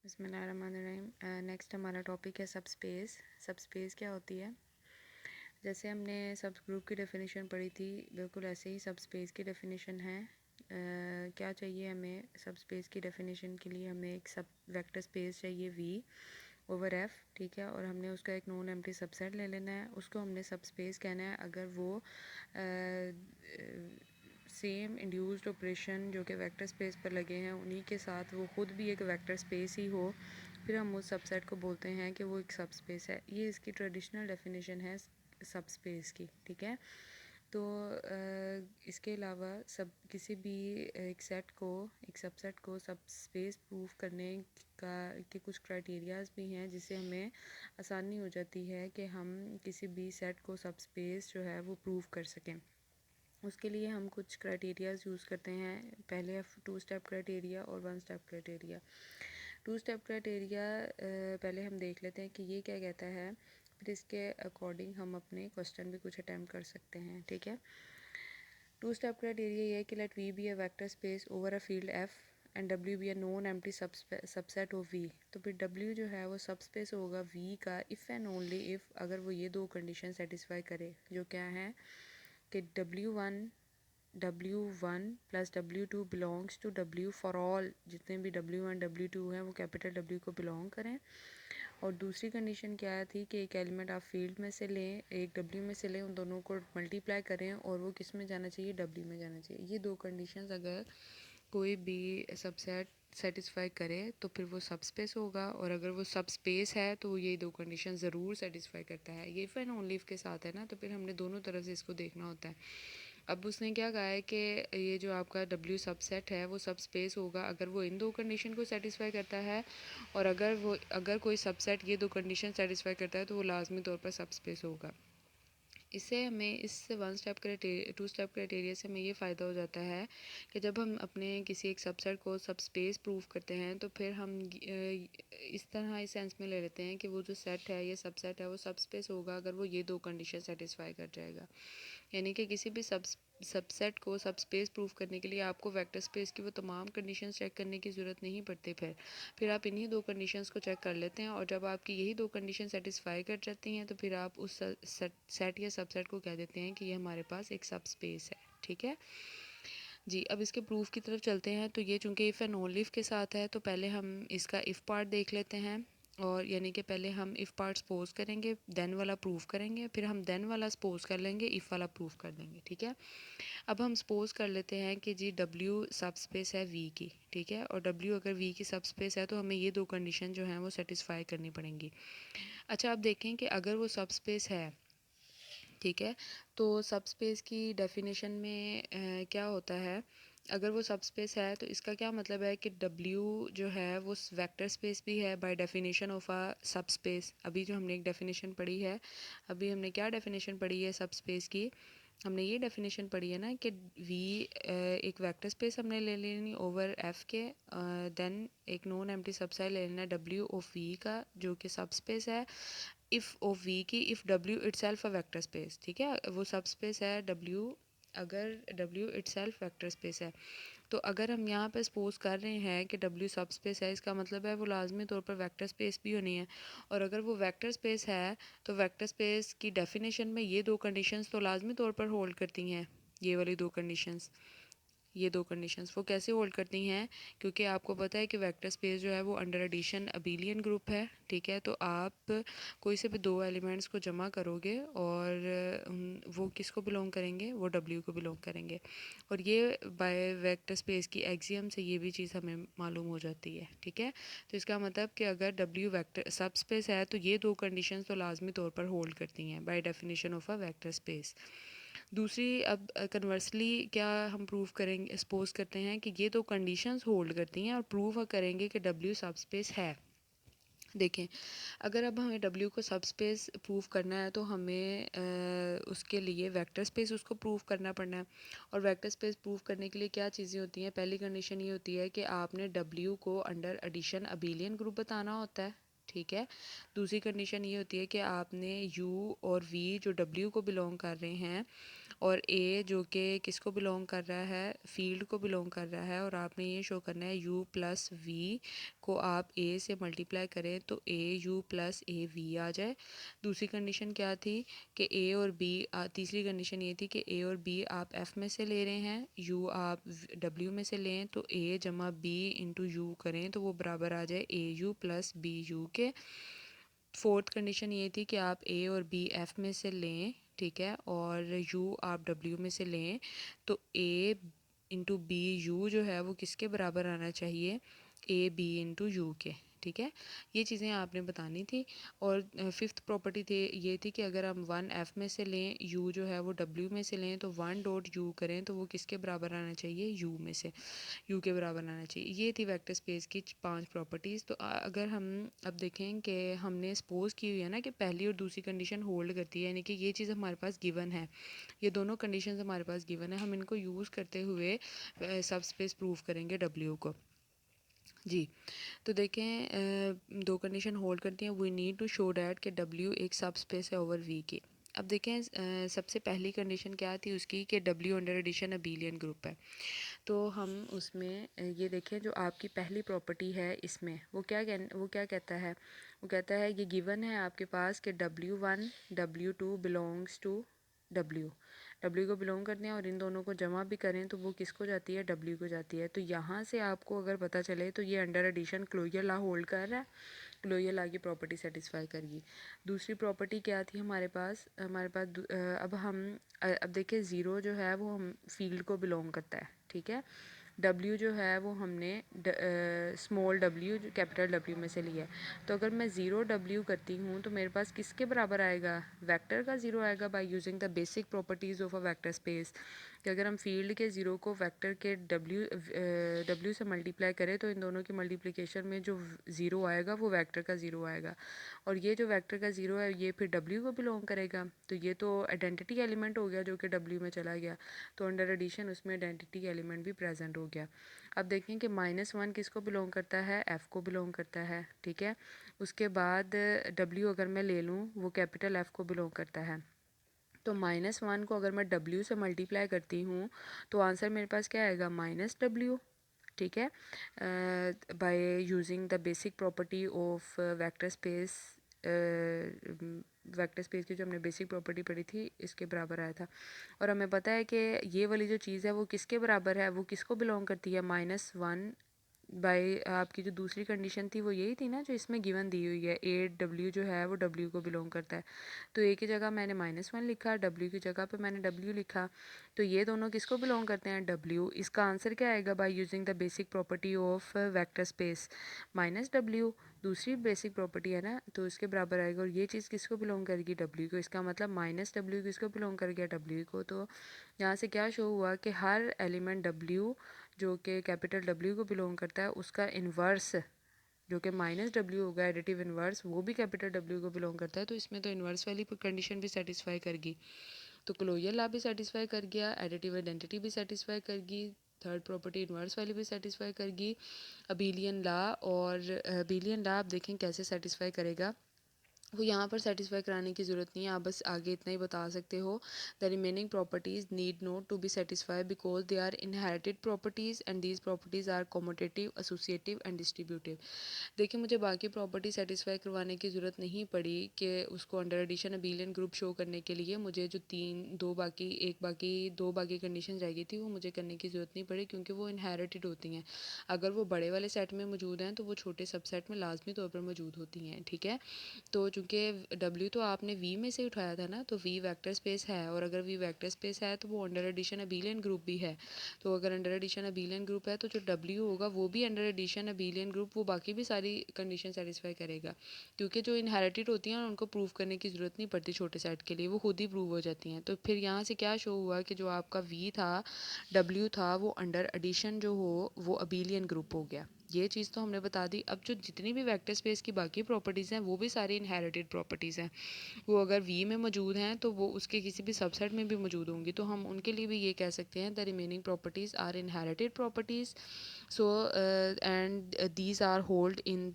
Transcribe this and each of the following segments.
बिस्मिल्लाहिर्रहमानिर्रहीम। नेक्स्ट हमारा टॉपिक है सब स्पेस। सब स्पेस क्या होती है? जैसे हमने सब ग्रुप की डेफिनेशन पढ़ी थी, बिल्कुल ऐसे ही सब स्पेस की डेफिनेशन है। क्या चाहिए हमें सब स्पेस की डेफिनेशन के लिए? हमें एक सब वेक्टर स्पेस चाहिए V ओवर F, ठीक है। और हमने उसका एक नॉन एम्प्टी सबसेट ले लेना है, उसको हमने सब स्पेस कहना है अगर वो सेम इंड्यूस्ड ऑपरेशन जो कि वेक्टर स्पेस पर लगे हैं उन्हीं के साथ वो खुद भी एक वेक्टर स्पेस ही हो, फिर हम उस सबसेट को बोलते हैं कि वो एक सब स्पेस है। ये इसकी ट्रेडिशनल डेफिनेशन है सब स्पेस की, ठीक है। तो इसके अलावा सब किसी भी एक सेट को, एक सबसेट को सब स्पेस प्रूफ करने का के कुछ क्राइटेरियाज भी हैं जिससे हमें आसानी हो जाती है कि हम किसी भी सेट को सब स्पेस जो है वो प्रूफ कर सकें। उसके लिए हम कुछ क्राइटेरियाज यूज़ करते हैं। पहले 2 स्टेप क्राइटेरिया और 1 स्टेप क्राइटेरिया। 2 स्टेप क्राइटेरिया पहले हम देख लेते हैं कि ये क्या कहता है, फिर इसके अकॉर्डिंग हम अपने क्वेश्चन भी कुछ अटैम्प्ट कर सकते हैं, ठीक है। 2 स्टेप क्राइटेरिया ये है कि let V be a vector space over a field F and W be a non empty subset of V। तो फिर W जो है वो सब स्पेस होगा V का इफ़ एंड ओनली इफ़ अगर वो ये दो कंडीशन सेटिस्फाई करे, जो क्या है कि W1 plus W2 belongs to W for all, जितने भी W1 W2 हैं वो कैपिटल W को बिलोंग करें। और दूसरी कंडीशन क्या थी कि एक एलिमेंट आप फील्ड में से लें, एक W में से लें, उन दोनों को मल्टीप्लाई करें और वो किस में जाना चाहिए? W में जाना चाहिए। ये दो कंडीशंस अगर कोई भी सबसेट सेटिस्फाई करे तो फिर वो सब स्पेस होगा, और अगर वो सब स्पेस है तो ये दो कंडीशन ज़रूर सेटिस्फाई करता है। ये इफ़ एंड ओनली इफ़ के साथ है ना, तो फिर हमने दोनों तरफ से इसको देखना होता है। अब उसने क्या कहा है कि ये जो आपका W सबसेट है वो सब स्पेस होगा अगर वो इन दो कंडीशन को सेटिस्फाई करता है, और अगर कोई सबसेट ये दो कंडीशन सेटिस्फाई करता है तो वो लाजमी तौर पर सब स्पेस होगा। इससे हमें इस 2 स्टेप क्राइटेरिया से हमें ये फ़ायदा हो जाता है कि जब हम अपने किसी एक सबसेट को सब स्पेस प्रूफ करते हैं तो फिर हम इस तरह इस सेंस में ले लेते हैं कि वो जो सेट है, ये सबसेट है, वो सब स्पेस होगा अगर वो ये दो कंडीशन सेटिस्फाई कर जाएगा। यानी कि किसी भी सबसेट को सब स्पेस प्रूफ करने के लिए आपको वेक्टर स्पेस की वो तमाम कंडीशंस चेक करने की ज़रूरत नहीं पड़ती। फिर आप इन्हीं दो कंडीशंस को चेक कर लेते हैं, और जब आपकी यही दो कंडीशन सेटिस्फाई कर जाती हैं तो फिर आप उस सेट या सबसेट को कह देते हैं कि ये हमारे पास एक सब स्पेस है, ठीक है जी। अब इसके प्रूफ की तरफ चलते हैं। तो ये चूँकि इफ़ एंड ओनली इफ़ के साथ है तो पहले हम इसका इफ़ पार्ट देख लेते हैं, और यानी कि पहले हम इफ़ पार्ट सपोज करेंगे, देन वाला प्रूफ करेंगे, फिर हम देन वाला सपोज कर लेंगे, इफ़ वाला प्रूफ कर देंगे, ठीक है। अब हम सपोज कर लेते हैं कि जी W सब स्पेस है V की, ठीक है, और W अगर V की सब स्पेस है तो हमें ये दो कंडीशन जो हैं वो सेटिस्फाई करनी पड़ेंगी। अच्छा, अब देखें कि अगर वो सब स्पेस है, ठीक है, तो सब स्पेस की डेफिनेशन में क्या होता है? अगर वो सब स्पेस है तो इसका क्या मतलब है कि W जो है वो वेक्टर स्पेस भी है बाय डेफिनेशन ऑफ अ सब स्पेस। अभी जो हमने एक डेफिनेशन पढ़ी है, अभी हमने क्या डेफिनेशन पढ़ी है सब स्पेस की? हमने ये डेफिनेशन पढ़ी है ना कि V एक वेक्टर स्पेस हमने ले लेनी ओवर F के, देन एक नॉन एम्प्टी सबसेट ले लेना W ऑफ V का जो कि सब स्पेस है इफ़ ऑफ V की, if W itself a vector space, ठीक है। वो सब स्पेस है W अगर W इटसेल्फ वेक्टर स्पेस है। तो अगर हम यहाँ पे सपोज कर रहे हैं कि W सब स्पेस है, इसका मतलब है वो लाजमी तौर पर वेक्टर स्पेस भी होनी है, और अगर वो वेक्टर स्पेस है तो वेक्टर स्पेस की डेफिनेशन में ये दो कंडीशंस तो लाजमी तौर पर होल्ड करती हैं। ये वाली दो कंडीशंस, ये दो कंडीशंस वो कैसे होल्ड करती हैं? क्योंकि आपको पता है कि वेक्टर स्पेस जो है वो अंडर एडिशन अबेलियन ग्रुप है, ठीक है। तो आप कोई से भी दो एलिमेंट्स को जमा करोगे और वो किसको बिलोंग करेंगे? वो W को बिलोंग करेंगे। और ये बाय वेक्टर स्पेस की एक्सियम से ये भी चीज़ हमें मालूम हो जाती है, ठीक है। तो इसका मतलब कि अगर W वेक्टर सब स्पेस है तो ये दो कंडीशंस तो लाजमी तौर पर होल्ड करती हैं by definition of a vector space. दूसरी, अब कन्वर्सली क्या हम प्रूव करेंगे? सपोज करते हैं कि ये दो कंडीशंस होल्ड करती हैं और प्रूव करेंगे कि W सब स्पेस है। देखें, अगर अब हमें W को सब स्पेस प्रूव करना है तो हमें उसके लिए वेक्टर स्पेस उसको प्रूव करना पड़ना है, और वेक्टर स्पेस प्रूव करने के लिए क्या चीज़ें होती हैं? पहली कंडीशन ये होती है कि आपने W को अंडर एडिशन अबेलियन ग्रुप बताना होता है, ठीक है। दूसरी कंडीशन ये होती है कि आपने U और V जो W को बिलोंग कर रहे हैं और ए जो कि किसको बिलोंग कर रहा है, फील्ड को बिलोंग कर रहा है, और आपने ये शो करना है u प्लस वी को आप a से मल्टीप्लाई करें तो a u plus a v आ जाए। दूसरी कंडीशन क्या थी कि a और b, तीसरी कंडीशन ये थी कि a और b आप f में से ले रहे हैं, u आप w में से लें, तो a जमा b इंटू यू करें तो वो बराबर आ जाए a u plus b u के। फोर्थ कंडीशन ये थी कि आप a और b f में से लें, ठीक है, और u आप w में से लें, तो a इंटू बी यू जो है वो किसके बराबर आना चाहिए, ए बी इंटू यू के, ठीक है। ये चीज़ें आपने बतानी थी। और फिफ्थ प्रॉपर्टी थी ये थी कि अगर हम वन एफ में से लें, यू जो है वो डब्ल्यू में से लें, तो वन डॉट यू करें तो वो किसके बराबर आना चाहिए, यू में से, यू के बराबर आना चाहिए। ये थी वेक्टर स्पेस की 5 प्रॉपर्टीज़। तो अगर हम अब देखें कि हमने सपोज की हुई है ना कि पहली और दूसरी कंडीशन होल्ड करती है, यानी कि ये चीज़ हमारे पास गिवन है, ये दोनों कंडीशंस हमारे पास गिवन है, हम इनको यूज़ करते हुए सब स्पेस प्रूव करेंगे डब्ल्यू को। जी, तो देखें दो कंडीशन होल्ड करती हैं। We need to show that कि डब्ल्यू एक सब स्पेस है ओवर वी की। अब देखें सबसे पहली कंडीशन क्या थी उसकी कि डब्ल्यू अंडर एडिशन अबीलियन ग्रुप है। तो हम उसमें ये देखें जो आपकी पहली प्रॉपर्टी है इसमें वो क्या कहता है, वो कहता है ये गिवन है आपके पास कि W1 W2 belongs to W को बिलोंग करते हैं, और इन दोनों को जमा भी करें तो वो किसको जाती है, डब्ल्यू को जाती है। तो यहाँ से आपको अगर पता चले तो ये under addition closure law hold कर रहा है, क्लोजर लॉ की प्रॉपर्टी सेटिस्फाई करेगी। दूसरी प्रॉपर्टी क्या थी हमारे पास, अब हम अब देखिए ज़ीरो जो है वो हम फील्ड को बिलोंग करता है, ठीक है। डब्ल्यू जो है वो हमने स्मॉल डब्ल्यू कैपिटल डब्ल्यू में से लिया है। तो अगर मैं ज़ीरो डब्ल्यू करती हूँ तो मेरे पास किसके बराबर आएगा, वेक्टर का ज़ीरो आएगा by using the basic properties of a vector space. कि अगर हम फील्ड के ज़ीरो को वेक्टर के डब्ल्यू से मल्टीप्लाई करें तो इन दोनों की मल्टीप्लिकेशन में जो ज़ीरो आएगा वो वेक्टर का ज़ीरो आएगा, और ये जो वेक्टर का ज़ीरो है ये फिर डब्ल्यू को बिलोंग करेगा। तो ये तो आइडेंटिटी एलिमेंट हो गया जो कि डब्ल्यू में चला गया, तो अंडर एडिशन उसमें आइडेंटिटी एलिमेंट भी प्रेजेंट हो गया। अब देखें कि -1 किसको बिलोंग करता है, एफ़ को बिलोंग करता है, ठीक है। उसके बाद डब्ल्यू अगर मैं ले लूँ वो कैपिटल एफ़ को बिलोंग करता है। तो -1 को अगर मैं डब्ल्यू से मल्टीप्लाई करती हूँ तो आंसर मेरे पास क्या आएगा, -w, ठीक है, by using the basic property of vector space. Vector space की जो हमने बेसिक प्रॉपर्टी पढ़ी थी इसके बराबर आया था। और हमें पता है कि ये वाली जो चीज़ है वो किसके बराबर है, वो किसको बिलोंग करती है, -1 बाय आपकी जो दूसरी कंडीशन थी वो यही थी ना जो इसमें गिवन दी हुई है, ए डब्ल्यू जो है वो डब्ल्यू को बिलोंग करता है। तो ए की जगह मैंने -1 लिखा, डब्ल्यू की जगह पे मैंने डब्ल्यू लिखा, तो ये दोनों किसको बिलोंग करते हैं, डब्ल्यू। इसका आंसर क्या आएगा, by using the basic property of vector space, -w दूसरी बेसिक प्रॉपर्टी है ना, तो इसके बराबर आएगा, और ये चीज़ किसको बिलोंग करेगी, डब्ल्यू को। इसका मतलब -w किसको बिलोंग कर गया, डब्ल्यू को। तो यहाँ से क्या शो हुआ कि हर एलिमेंट डब्ल्यू जो कि कैपिटल डब्ल्यू को बिलोंग करता है उसका इन्वर्स जो कि -w होगा, एडिटिव इन्वर्स, वो भी कैपिटल डब्ल्यू को बिलोंग करता है। तो इसमें तो इन्वर्स वाली कंडीशन भी सेटिस्फाई करेगी, तो क्लोजर लॉ भी सेटिस्फाई कर गया, एडिटिव आइडेंटिटी भी सेटिस्फाई करेगी, थर्ड प्रॉपर्टी इन्वर्स वाली भी सेटिस्फाई करेगी। अबीलियन लॉ, और अबीलियन लॉ आप देखें कैसे सेटिस्फाई करेगा, वो यहाँ पर सेटिस्फाई कराने की ज़रूरत नहीं है, आप बस आगे इतना ही बता सकते हो, the remaining properties need not to be satisfy because they are inherited properties and these properties are commutative, associative and distributive. देखिए मुझे बाकी प्रॉपर्टी सेटिस्फाई करवाने की ज़रूरत नहीं पड़ी कि उसको अंडर एडिशन अबीलियन ग्रुप शो करने के लिए मुझे जो दो बाकी कंडीशन रह गई थी वो मुझे करने की ज़रूरत नहीं पड़ी, क्योंकि वो इनहेरिटेड होती हैं। अगर वो बड़े वाले सेट में मौजूद हैं तो वो छोटे सबसेट में लाजमी तौर पर मौजूद होती हैं, ठीक है। तो चूँकि डब्ल्यू तो आपने वी में से उठाया था ना, तो वी वेक्टर स्पेस है, और अगर वी वेक्टर स्पेस है तो वो अंडर एडिशन अबीलियन ग्रुप भी है। तो अगर अंडर एडिशन अबीलियन ग्रुप है तो जो डब्ल्यू होगा वो भी अंडर एडिशन अबीलियन ग्रुप, वो बाकी भी सारी कंडीशन सेटिस्फाई करेगा, क्योंकि जो इनहेरिटेड होती हैं उनको प्रूव करने की ज़रूरत नहीं पड़ती छोटे सेट के लिए, वो खुद ही प्रूव हो जाती हैं। तो फिर यहाँ से क्या शो हुआ कि जो आपका वी था, डब्ल्यू था, वो अंडर एडिशन जो हो वो अबीलियन ग्रुप हो गया। ये चीज़ तो हमने बता दी। अब जो जितनी भी वेक्टर स्पेस की बाकी प्रॉपर्टीज़ हैं वो भी सारी इनहेरिटेड प्रॉपर्टीज़ हैं, वो अगर वी में मौजूद हैं तो वो उसके किसी भी सबसेट में भी मौजूद होंगी, तो हम उनके लिए भी ये कह सकते हैं the remaining properties are inherited properties, so and these are hold in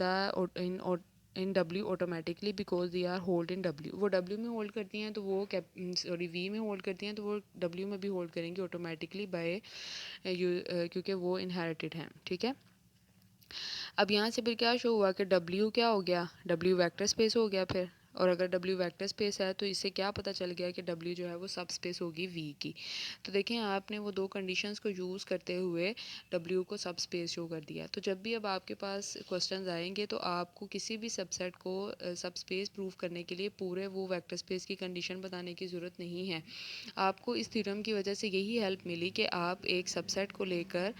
in W automatically because they are hold in W। वो W में होल्ड करती हैं तो वो V में होल्ड करती हैं तो वो W में भी होल्ड करेंगी ऑटोमेटिकली बाय क्योंकि वो इनहेरिटेड हैं, ठीक है। अब यहाँ से फिर क्या शो हुआ कि W क्या हो गया, W वेक्टर स्पेस हो गया फिर। और अगर W वेक्टर स्पेस है तो इससे क्या पता चल गया कि W जो है वो सब स्पेस होगी V की। तो देखें आपने वो दो कंडीशंस को यूज़ करते हुए W को सब स्पेस शो कर दिया। तो जब भी अब आपके पास क्वेश्चंस आएंगे तो आपको किसी भी सबसेट को सब स्पेस प्रूव करने के लिए पूरे वो वेक्टर स्पेस की कंडीशन बताने की ज़रूरत नहीं है। आपको इस थ्योरम की वजह से यही हेल्प मिली कि आप एक सबसेट को लेकर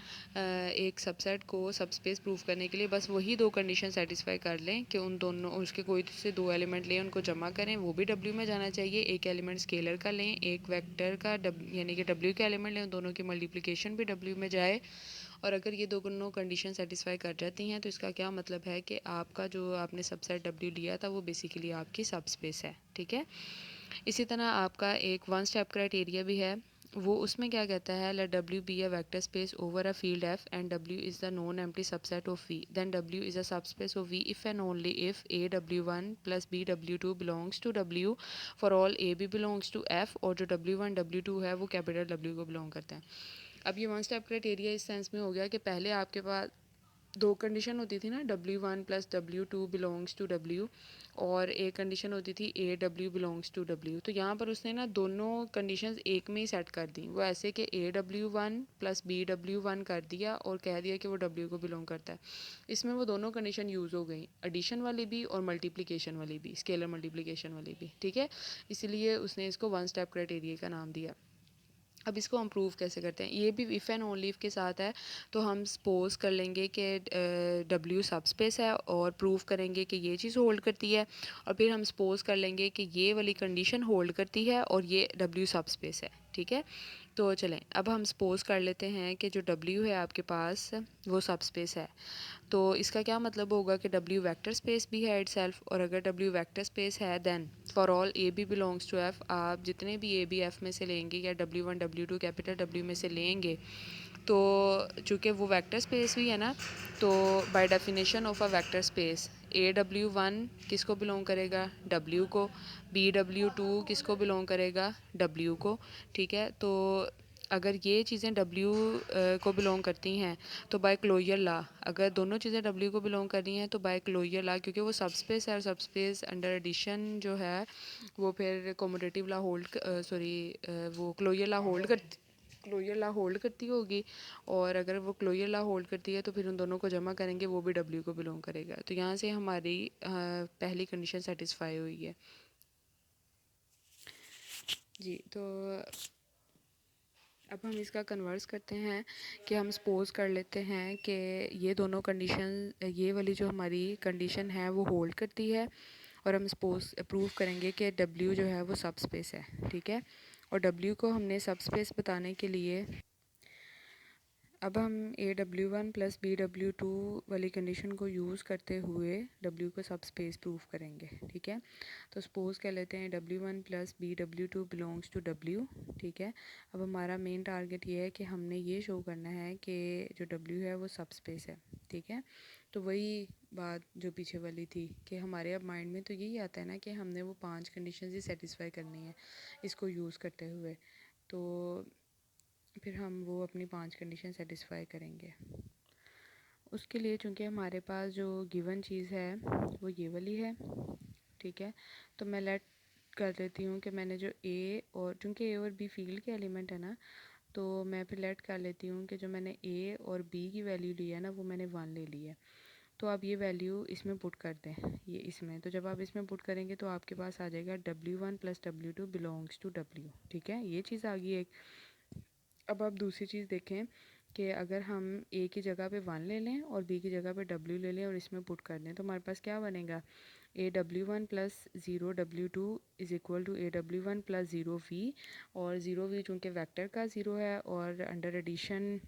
एक सबसेट को सब स्पेस प्रूव करने के लिए बस वही दो कंडीशन सेटिस्फाई कर लें कि उन दोनों उसके कोई से दो एलिमेंट लें, उनको जमा करें, वो भी W में जाना चाहिए। एक एलिमेंट स्केलर का लें, एक वेक्टर का यानी कि W के एलिमेंट लें, दोनों की मल्टीप्लिकेशन भी W में जाए। और अगर ये दोनों कंडीशन सेटिस्फाई कर जाती हैं तो इसका क्या मतलब है कि आपका जो आपने सबसेट W लिया था वो बेसिकली आपकी सब स्पेस है, ठीक है। इसी तरह आपका एक वन स्टेप क्राइटेरिया भी है, वो उसमें क्या कहता है, let W be a vector space over a field F and W is the non empty subset of V, then W is a subspace of V if and only if AW1 plus BW2 belongs to W for all AB belongs to F, और जो W1 W2 है वो capital W को belong करते हैं। अब ये one step criteria इस सेंस में हो गया कि पहले आपके पास दो कंडीशन होती थी ना, W1 plus W2 belongs to W, और एक कंडीशन होती थी AW बिलोंग्स टू W। तो यहाँ पर उसने ना दोनों कंडीशंस एक में ही सेट कर दी। वो ऐसे कि AW1 प्लस BW1 कर दिया और कह दिया कि वो W को बिलोंग करता है। इसमें वो दोनों कंडीशन यूज़ हो गई, एडिशन वाली भी और मल्टीप्लिकेशन वाली भी, स्केलर मल्टीप्लिकेशन वाली भी, ठीक है। इसलिए उसने इसको वन स्टेप क्राइटेरिया का नाम दिया। अब इसको हम प्रूव कैसे करते हैं, ये भी इफ़ एंड ओनली इफ़ के साथ है। तो हम सपोज कर लेंगे कि W सब स्पेस है और प्रूव करेंगे कि ये चीज़ होल्ड करती है, और फिर हम सपोज कर लेंगे कि ये वाली कंडीशन होल्ड करती है और ये W सब स्पेस है, ठीक है। तो चलें अब हम सपोज कर लेते हैं कि जो W है आपके पास वो सब स्पेस है। तो इसका क्या मतलब होगा कि W वेक्टर स्पेस भी है इटसेल्फ, और अगर W वेक्टर स्पेस है then for all A B belongs to F, आप जितने भी ए बी F में से लेंगे या W1 W2 कैपिटल W में से लेंगे, तो चूँकि वो वेक्टर स्पेस भी है ना, तो by definition of a vector space AW1 किसको बिलोंग करेगा, W को, BW2 किसको बिलोंग करेगा, W को, ठीक है। तो अगर ये चीज़ें W को बिलोंग करती हैं तो बाय क्लोजर लॉ, अगर दोनों चीज़ें W को बिलोंग कर रही हैं तो बाय क्लोजर लॉ, क्योंकि वो सब स्पेस है और सब स्पेस अंडर एडिशन जो है वो फिर कम्यूटेटिव लॉ होल्ड वो क्लोजर लॉ होल्ड करती होगी, और अगर वो क्लोजर लॉ होल्ड करती है तो फिर उन दोनों को जमा करेंगे वो भी W को बिलोंग करेगा। तो यहाँ से हमारी पहली कंडीशन सेटिस्फाई हुई है जी। तो अब हम इसका कन्वर्स करते हैं कि हम सपोज कर लेते हैं कि ये दोनों कंडीशन, ये वाली जो हमारी कंडीशन है वो होल्ड करती है, और हम सपोज प्रूव करेंगे कि W जो है वो सब स्पेस है, ठीक है। और W को हमने सब स्पेस बताने के लिए अब हम AW1 प्लस BW2 वाली कंडीशन को यूज़ करते हुए W को सब स्पेस प्रूव करेंगे, ठीक है। तो सपोज कर लेते हैं W1 plus BW2 belongs to W, ठीक है। अब हमारा मेन टारगेट ये है कि हमने ये शो करना है कि जो W है वो सब स्पेस है, ठीक है। तो वही बात जो पीछे वाली थी कि हमारे अब माइंड में तो यही आता है ना कि हमने वो 5 कंडीशन ही सेटिस्फाई करनी है इसको यूज़ करते हुए। तो फिर हम वो अपनी 5 कंडीशन सेटिस्फाई करेंगे। उसके लिए चूँकि हमारे पास जो गिवन चीज़ है वो ये वाली है, ठीक है। तो मैं लेट कर लेती हूँ कि मैंने जो A और चूँकि A और B फील्ड के एलिमेंट है ना, तो मैं फिर लेट कर लेती हूँ कि जो मैंने A और B की वैल्यू ली है ना वो मैंने 1 ले ली है। तो आप ये वैल्यू इसमें पुट कर दें, ये इसमें, तो जब आप इसमें पुट करेंगे तो आपके पास आ जाएगा W1 plus W2 belongs to W, ठीक है। ये चीज़ आ गई एक। अब आप दूसरी चीज़ देखें कि अगर हम A की जगह पे 1 ले लें और B की जगह पे W ले लें और इसमें पुट कर दें, तो हमारे पास क्या बनेगा, AW1 plus 0W2 is equal to AW1 plus 0V, और 0V चूँकि वेक्टर का 0 है, और अंडर एडिशन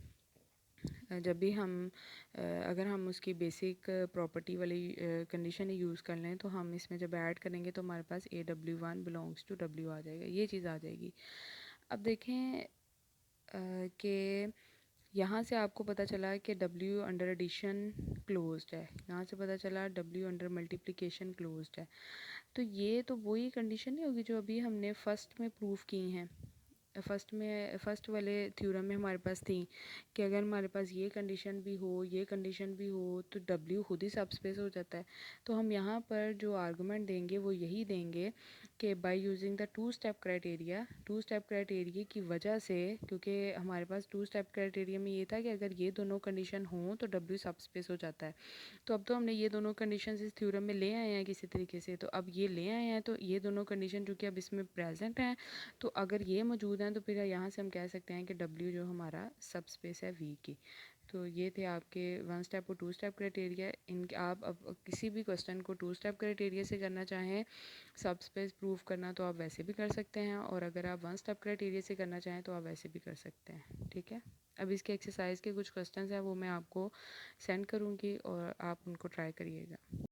जब भी हम अगर हम उसकी बेसिक प्रॉपर्टी वाली कंडीशन ही यूज़ कर लें तो हम इसमें जब ऐड करेंगे तो हमारे पास AW1 बिलोंग्स टू W आ जाएगा, ये चीज़ आ जाएगी। अब देखें कि यहाँ से आपको पता चला कि W अंडर एडिशन क्लोज्ड है, यहाँ से पता चला W अंडर मल्टीप्लिकेशन क्लोज्ड है। तो ये तो वही कंडीशन नहीं होगी जो अभी हमने फर्स्ट में प्रूव की हैं। फर्स्ट वाले थ्योरम में हमारे पास थी कि अगर हमारे पास ये कंडीशन भी हो, ये कंडीशन भी हो, तो W खुद ही सबस्पेस हो जाता है। तो हम यहाँ पर जो आर्गूमेंट देंगे वो यही देंगे कि by using the two step criteria की वजह से, क्योंकि हमारे पास टू स्टेप क्राइटेरिया में ये था कि अगर ये दोनों कंडीशन हों तो W सबस्पेस हो जाता है। तो अब तो हमने ये दोनों कंडीशन इस थ्योरम में ले आए हैं किसी तरीके से, तो अब ये ले आए हैं तो ये दोनों कंडीशन जो कि अब इसमें प्रेजेंट हैं, तो अगर ये मौजूद हैं तो फिर यहाँ से हम कह सकते हैं कि W जो हमारा सब स्पेस है V की। तो ये थे आपके वन स्टेप और टू स्टेप क्राइटेरिया। इन आप अब किसी भी क्वेश्चन को टू स्टेप क्राइटेरिया से करना चाहें सब स्पेस प्रूव करना, तो आप वैसे भी कर सकते हैं, और अगर आप वन स्टेप क्राइटेरिया से करना चाहें तो आप वैसे भी कर सकते हैं। ठीक है, अब इसके एक्सरसाइज के कुछ क्वेश्चंस हैं वो मैं आपको सेंड करूँगी और आप उनको ट्राई करिएगा।